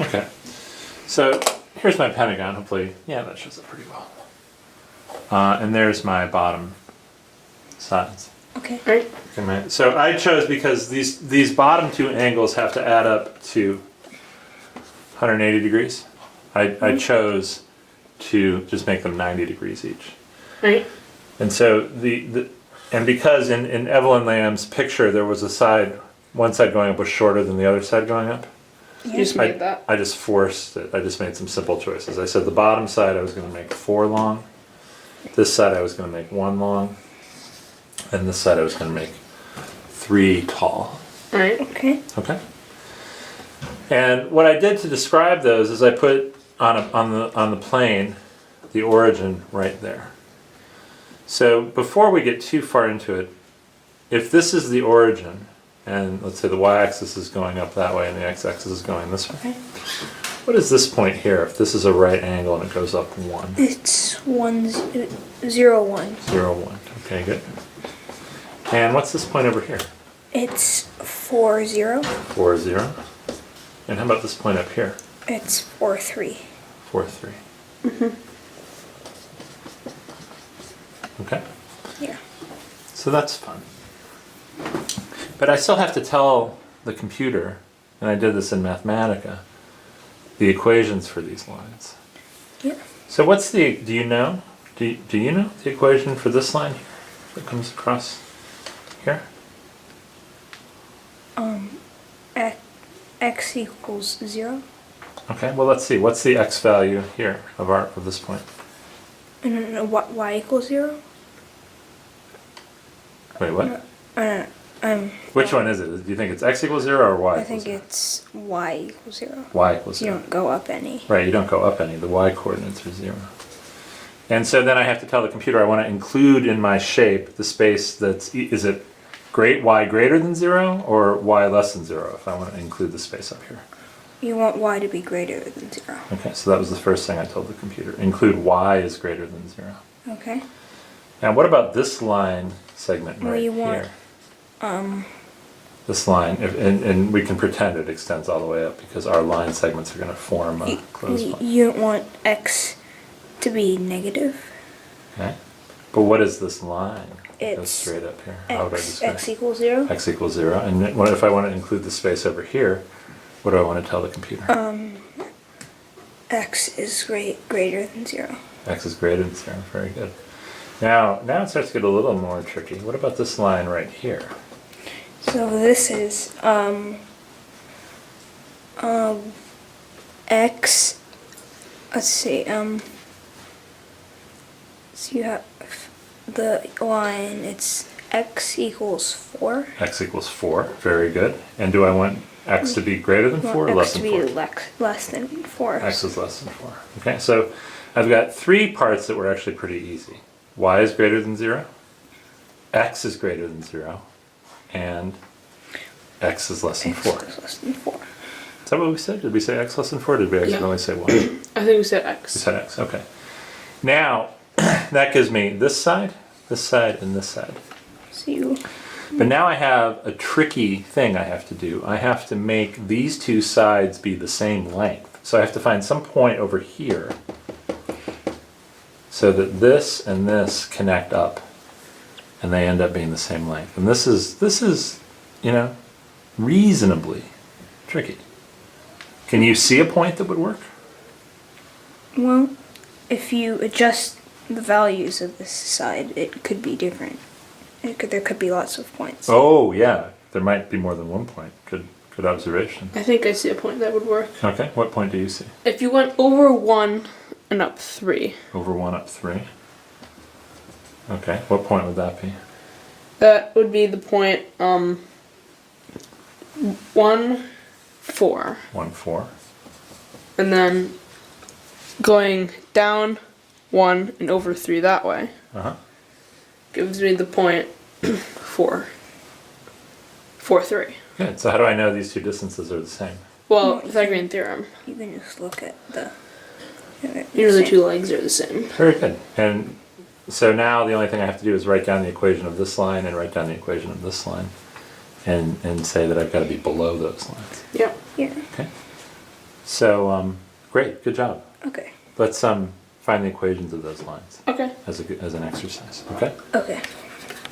Okay. So here's my pentagon, hopefully. Yeah, that shows up pretty well. And there's my bottom sides. Okay. Okay, so I chose because these bottom two angles have to add up to 180 degrees. I chose to just make them 90 degrees each. Right. And so and because in Evelyn Lamb's picture there was one side going up was shorter than the other side going up. You just made that. I just forced it. I just made some simple choices. I said the bottom side I was going to make 4 long. This side I was going to make 1 long. And this side I was going to make 3 tall. Right. Okay. And what I did to describe those is I put on the plane the origin right there. So before we get too far into it, if this is the origin, and let's say the y-axis is going up that way and the x-axis is going this way, what is this point here if this is a right angle and it goes up 1? It's 1, 0, 1. 0, 1. Okay, good. And what's this point over here? It's 4, 0. 4, 0. And how about this point up here? It's 4, 3. 4, 3. Okay. Yeah. So that's fun. But I still have to tell the computer, and I did this in Mathematica, the equations for these lines. Yeah. So what's do you know? Do you know the equation for this line here that comes across here? X equals 0. Okay, well let's see. What's the x value here of this point? No, y equals 0? Wait, what? Which one is it? Do you think it's x equals 0 or y I equals think 0? it's y equals 0. Y equals You 0. don't go up any. Right, you don't go up any. The y coordinates are 0. And so then I have to tell the computer I want to include in my shape the space that's, is it y greater than 0 or y less than 0 if I want to include the space up here? You want y to be greater than 0. Okay, so that was the first thing I told the computer. Include y is greater than 0. Okay. Now what about this line segment right you want, here? This line, and we can pretend it extends all the way up because our line segments are going to form a closed line. You don't want x to be negative. Okay. But what is this line? It goes It's straight up here. How would I describe x equals 0. X equals 0. And what if I want to include the space over here? What do I want to tell the computer? X is greater than 0. X is greater than 0. Very good. Now it starts to get a little more tricky. What about this line right here? So this is x. Let's see. So you have the line. It's x equals 4. X equals 4. Very good. And do I want x to be greater than 4 or less than 4? X to be less than 4. X is less than 4. Okay, so I've got 3 parts that were actually pretty easy. Y is greater than 0. X is greater than 0. And x is less than 4. X is less than 4. Is that what we said? Did we say x less than 4 or did we accidentally say y? I think we said x. We said x, okay. Now, that gives me this side, and this side. So you... But now I have a tricky thing I have to do. I have to make these 2 sides be the same length. So I have to find some point over here so that this and this connect up and they end up being the same length. And this is, you know, reasonably tricky. Can you see a point that would work? Well, if you adjust the values of this side, it could be different. There could be lots of points. Oh, yeah. There might be more than one point. Good observation. I think I see a point that would work. Okay, what point do you see? If you went over 1 and up 3. Over 1 up 3. Okay, what point would that be? That would be the point 1, 4. 1, 4. And then going down 1 and over 3 that way gives me the point 4. 4, 3. Good, so how do I know these 2 distances are the same? Well, Pythagorean theorem. You can just look at the... Usually 2 legs are the same. Very good. And so now the only thing I have to do is write down the equation of this line and write down the equation of this line and say that I've got to be below those lines. Yep. Yeah. Okay. So, great, good job. Okay. Let's find the equations of those lines Okay. as an exercise. Okay. Okay.